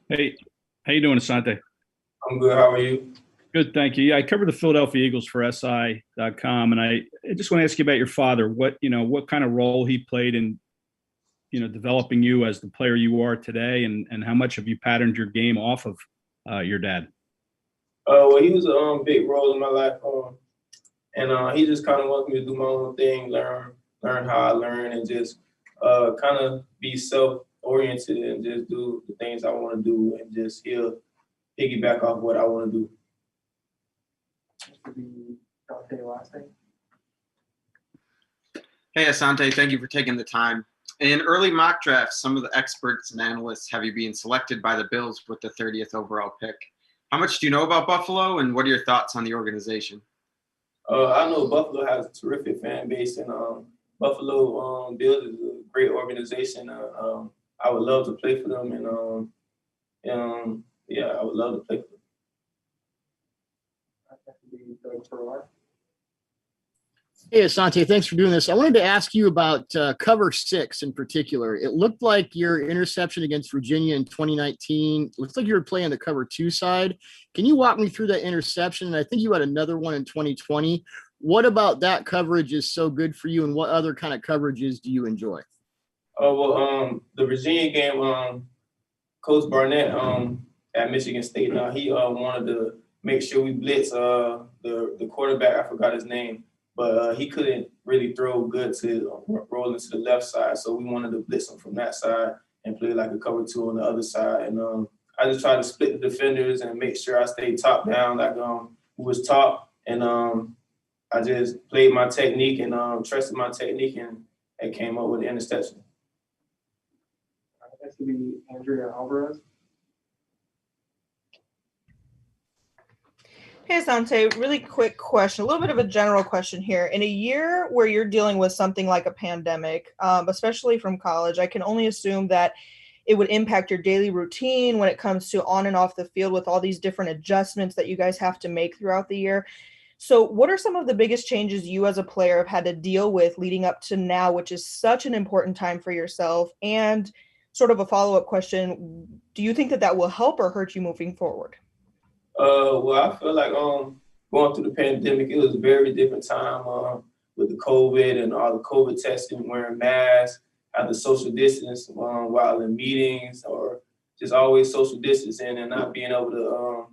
Hey, how you doing, Asante? I'm good. How are you? Good, thank you. Yeah, I cover the Philadelphia Eagles for SI.com, and I just want to ask you about your father. What kind of role he played in, developing you as the player you are today, and how much have you patterned your game off of your dad? Well, he was a big role in my life, and he just kind of wants me to do my own thing, learn how I learn, and just kind of be self-oriented and just do the things I want to do, and just he'll piggyback off what I want to do. Hey, Asante, thank you for taking the time. In early mock drafts, some of the experts and analysts have you being selected by the Bills with the 30th overall pick. How much do you know about Buffalo, and what are your thoughts on the organization? I know Buffalo has a terrific fan base, and Buffalo Bills is a great organization. I would love to play for them, and yeah, I would love to play for them. Hey, Asante, thanks for doing this. I wanted to ask you about cover six in particular. It looked like your interception against Virginia in 2019, looks like you were playing the cover two side. Can you walk me through that interception? And I think you had another one in 2020. What about that coverage is so good for you, and what other kind of coverages do you enjoy? The Virginia game, Coach Barnett at Michigan State. Now he wanted to make sure we blitz the quarterback. I forgot his name, but he couldn't really throw good to roll into the left side. So we wanted to blitz him from that side and play like a cover two on the other side. And I just tried to split the defenders and make sure I stayed top down, like who was top. And I just played my technique and trusted my technique, and it came up with the interception. That's to be Andrea Alvarez. Hey, Asante, really quick question, a little bit of a general question here. In a year where you're dealing with something like a pandemic, especially from college, I can only assume that it would impact your daily routine when it comes to on and off the field with all these different adjustments that you guys have to make throughout the year. So what are some of the biggest changes you as a player have had to deal with leading up to now, which is such an important time for yourself? And sort of a follow-up question, do you think that that will help or hurt you moving forward? Well, I feel like going through the pandemic, it was a very different time with the COVID and all the COVID testing, wearing masks, have the social distance while in meetings, or just always social distancing and not being able to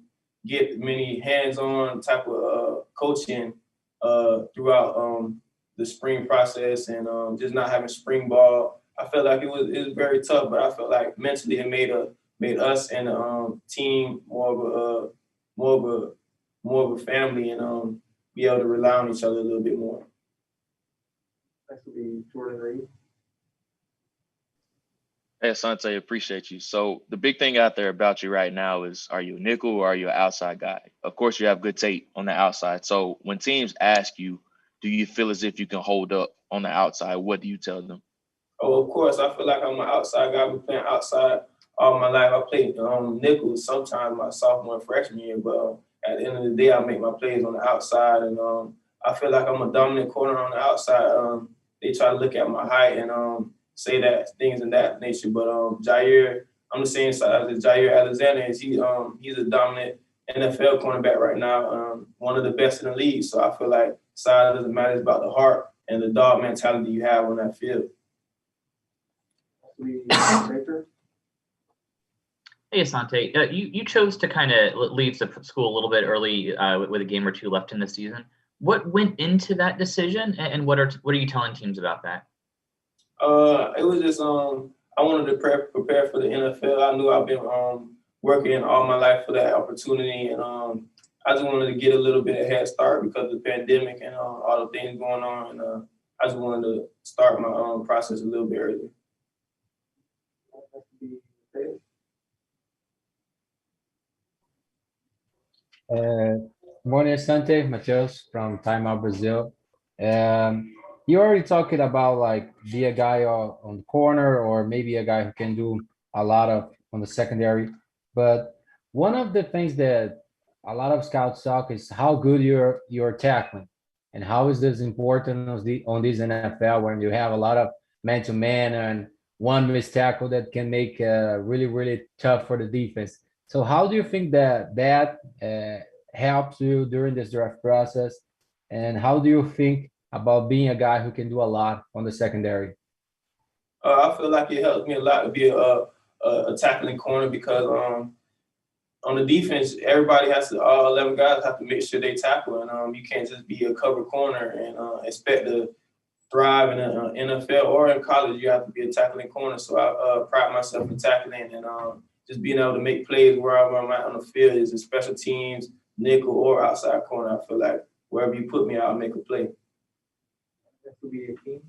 get many hands-on type of coaching throughout the spring process, and just not having spring ball. I felt like it was very tough, but I felt like mentally it made us and the team more of a family, and be able to rely on each other a little bit more. Next will be Jordan Reed. Hey, Asante, appreciate you. So the big thing out there about you right now is, are you a nickel or are you an outside guy? Of course, you have good tape on the outside. So when teams ask you, do you feel as if you can hold up on the outside? What do you tell them? Oh, of course, I feel like I'm an outside guy. I've been playing outside all my life. I played nickels sometimes my sophomore and freshman year, but at the end of the day, I make my plays on the outside, and I feel like I'm a dominant corner on the outside. They try to look at my height and say that things in that nature, but Jair, I'm the same size as Jair Alexander. He's a dominant NFL cornerback right now, one of the best in the league. So I feel like size doesn't matter. It's about the heart and the dog mentality you have on that field. Hey, Asante, you chose to kind of leave the school a little bit early with a game or two left in the season. What went into that decision, and what are you telling teams about that? It was just I wanted to prepare for the NFL. I knew I've been working all my life for that opportunity, and I just wanted to get a little bit of head start because of the pandemic and all the things going on, and I just wanted to start my process a little bit earlier. Morning, Asante, Matheus from Time Out Brazil. You already talked about like be a guy on the corner, or maybe a guy who can do a lot of on the secondary. But one of the things that a lot of scouts talk is how good you're tackling, and how is this important on this NFL when you have a lot of man to man, and one missed tackle that can make really, really tough for the defense. So how do you think that helps you during this draft process? And how do you think about being a guy who can do a lot on the secondary? I feel like it helps me a lot to be a tackling corner because on the defense, everybody has to, all 11 guys have to make sure they tackle, and you can't just be a cover corner and expect to thrive in the NFL or in college. You have to be a tackling corner. So I pride myself in tackling and just being able to make plays wherever I'm at on the field, is it special teams, nickel, or outside corner. I feel like wherever you put me, I'll make a play. That would be a team.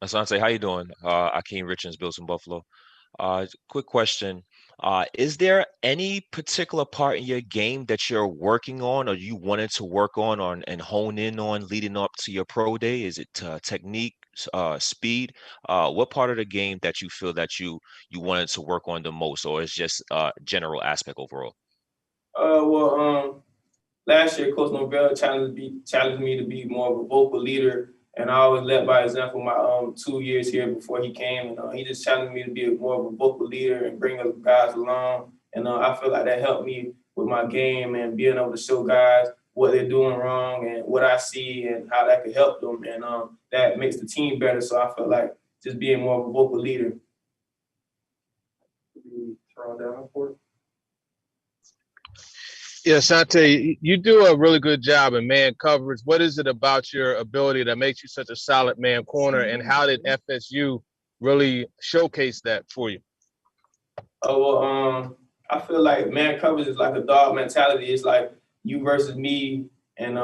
Asante, how you doing? Akeem Richards, Bills from Buffalo. Quick question. Is there any particular part in your game that you're working on or you wanted to work on and hone in on leading up to your pro day? Is it technique, speed? What part of the game that you feel that you wanted to work on the most, or is just general aspect overall? Last year, Coach Norvell challenged me to be more of a vocal leader, and I always led by example my 2 years here before he came, and he just challenged me to be more of a vocal leader and bring other guys along, and I feel like that helped me with my game and being able to show guys what they're doing wrong and what I see and how that could help them, and that makes the team better. So I feel like just being more of a vocal leader. The Toronto Davenport. Yeah, Asante, you do a really good job in man coverage. What is it about your ability that makes you such a solid man corner, and how did FSU really showcase that for you? I feel like man coverage is like a dog mentality. It's like you versus me, and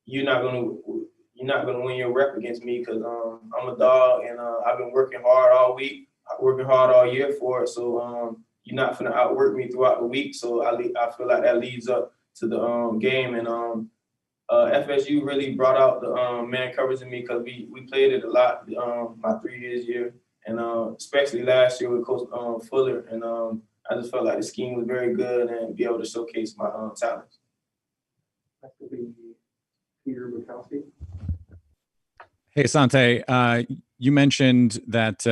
you're not gonna win your rep against me because I'm a dog, and I've been working hard all week, working hard all year for it. So you're not gonna outwork me throughout the week. So I feel like that leads up to the game, and FSU really brought out the man coverage in me because we played it a lot my 3 years here, and especially last year with Coach Fuller, and I just felt like the scheme was very good and be able to showcase my talents. That could be Peter Bukowski. Hey, Asante, you mentioned that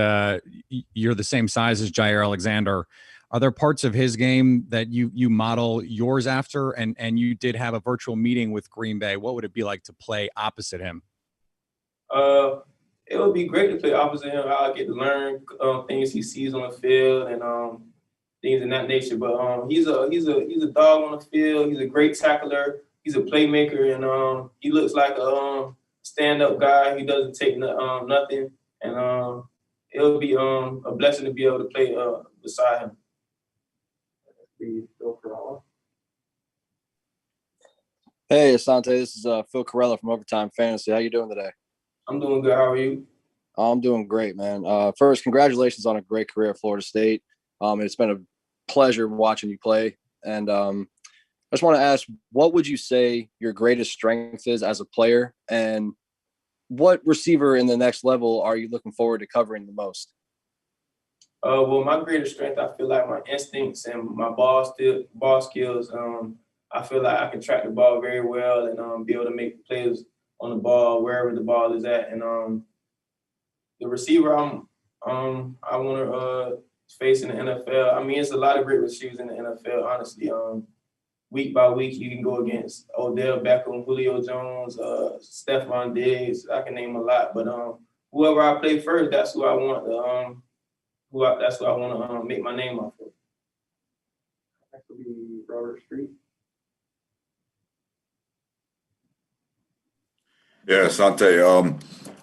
you're the same size as Jair Alexander. Are there parts of his game that you model yours after? And you did have a virtual meeting with Green Bay. What would it be like to play opposite him? It would be great to play opposite him. I get to learn things he sees on the field and things in that nature. But he's a dog on the field. He's a great tackler. He's a playmaker, and he looks like a stand-up guy. He doesn't take nothing, and it'll be a blessing to be able to play beside him. Phil Corella. Hey, Asante, this is Phil Corella from Overtime Fantasy. How you doing today? I'm doing good. How are you? I'm doing great, man. First, congratulations on a great career at Florida State. It's been a pleasure watching you play. And I just want to ask, what would you say your greatest strength is as a player? And what receiver in the next level are you looking forward to covering the most? Well, my greatest strength, I feel like my instincts and my ball skills. I feel like I can track the ball very well and be able to make plays on the ball wherever the ball is at. And the receiver I want to face in the NFL. I mean, it's a lot of great receivers in the NFL. Honestly, week by week, you can go against Odell Beckham, Julio Jones, Stephon Diggs. I can name a lot, but whoever I play first, that's who I want. That's what I want to make my name off of. That could be Robert Street. Yeah, Asante,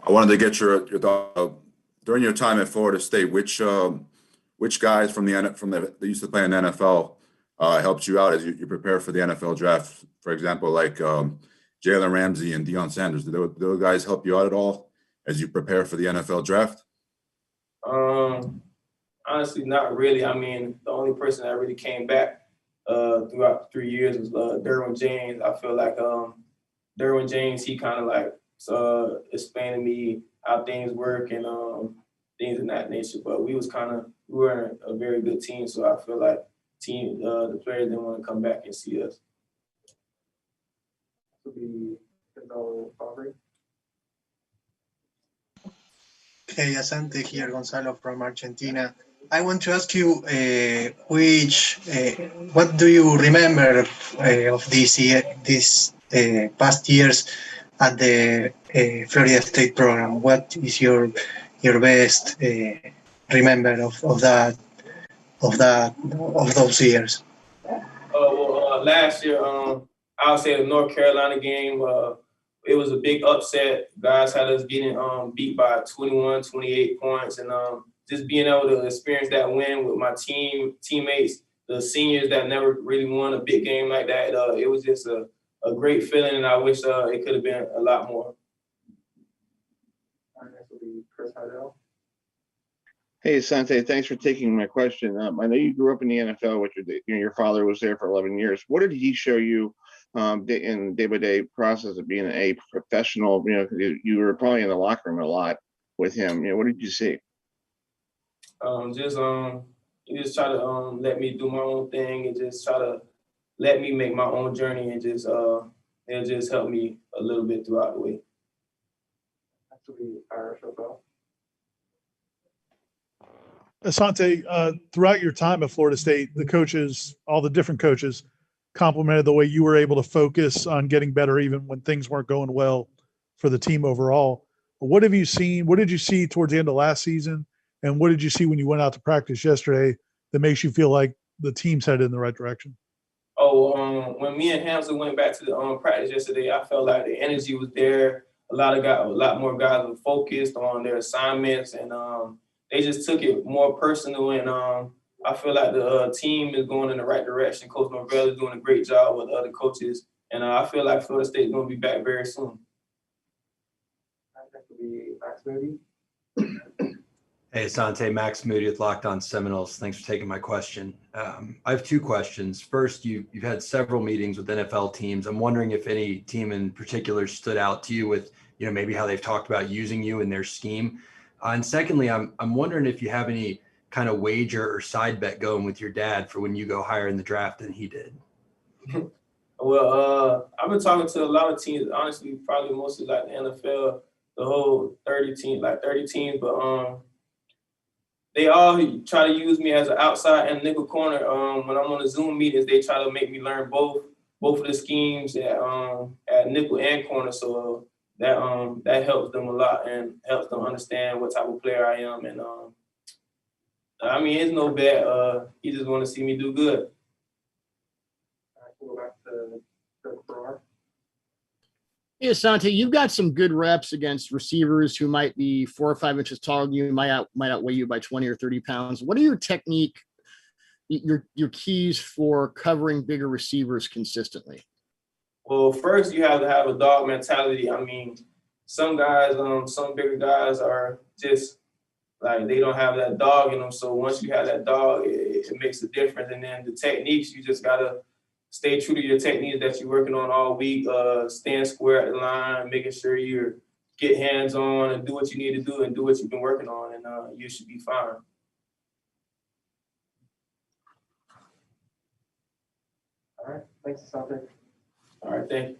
I wanted to get your thought. During your time at Florida State, which guys from that used to play in the NFL helped you out as you prepare for the NFL draft? For example, like Jalen Ramsey and Deion Sanders. Did those guys help you out at all as you prepare for the NFL draft? Honestly, not really. I mean, the only person that really came back throughout the 3 years was Derwin James. I feel like Derwin James, he kind of like explained to me how things work and things in that nature. But we were a very good team, so I feel like the players didn't want to come back and see us. That could be Gonzalo Fabry. Hey, Asante here, Gonzalo from Argentina. I want to ask you, what do you remember of this past years at the Florida State program? What is your best remember of those years? Last year, I would say the North Carolina game, it was a big upset. Guys had us getting beat by 21, 28 points, and just being able to experience that win with my teammates, the seniors that never really won a big game like that. It was just a great feeling, and I wish it could have been a lot more. Next will be Chris Hardell. Hey, Asante, thanks for taking my question. I know you grew up in the NFL, which your father was there for 11 years. What did he show you in day-by-day process of being a professional? You know, you were probably in the locker room a lot with him. You know, what did you see? He just try to let me do my own thing and just try to let me make my own journey and just it just helped me a little bit throughout the way. Next will be Irish O'Bell. Asante, throughout your time at Florida State, the coaches, all the different coaches, complimented the way you were able to focus on getting better even when things weren't going well for the team overall. What have you seen? What did you see towards the end of last season? And what did you see when you went out to practice yesterday that makes you feel like the team's headed in the right direction? When me and Hamza went back to the practice yesterday, I felt like the energy was there. A lot more guys were focused on their assignments, and they just took it more personal. And I feel like the team is going in the right direction. Coach Norvell is doing a great job with other coaches, and I feel like Florida State is going to be back very soon. Next will be Max Moody. Hey, Asante, Max Moody with Locked On Seminoles. Thanks for taking my question. I have two questions. First, you've had several meetings with NFL teams. I'm wondering if any team in particular stood out to you with, you know, maybe how they've talked about using you in their scheme. And secondly, I'm wondering if you have any kind of wager or side bet going with your dad for when you go higher in the draft than he did. Well, I've been talking to a lot of teams, honestly, probably mostly like the NFL, the whole 30 teams, but they all try to use me as an outside and nickel corner. When I'm on the Zoom meetings, they try to make me learn both of the schemes at nickel and corner. So that helps them a lot and helps them understand what type of player I am. And I mean, it's no bet. He just want to see me do good. All right, we'll go back to Doug Farrar. Hey, Asante, you've got some good reps against receivers who might be 4 or 5 inches taller than you, might outweigh you by 20 or 30 pounds. What are your keys for covering bigger receivers consistently? Well, first you have to have a dog mentality. I mean, some guys, some bigger guys are just like they don't have that dog in them. So once you have that dog, it makes a difference. And then the techniques, you just gotta stay true to your techniques that you're working on all week. Stand square at the line, making sure you get hands on and do what you need to do and do what you've been working on, and you should be fine. All right, thanks, Asante. All right, thank you.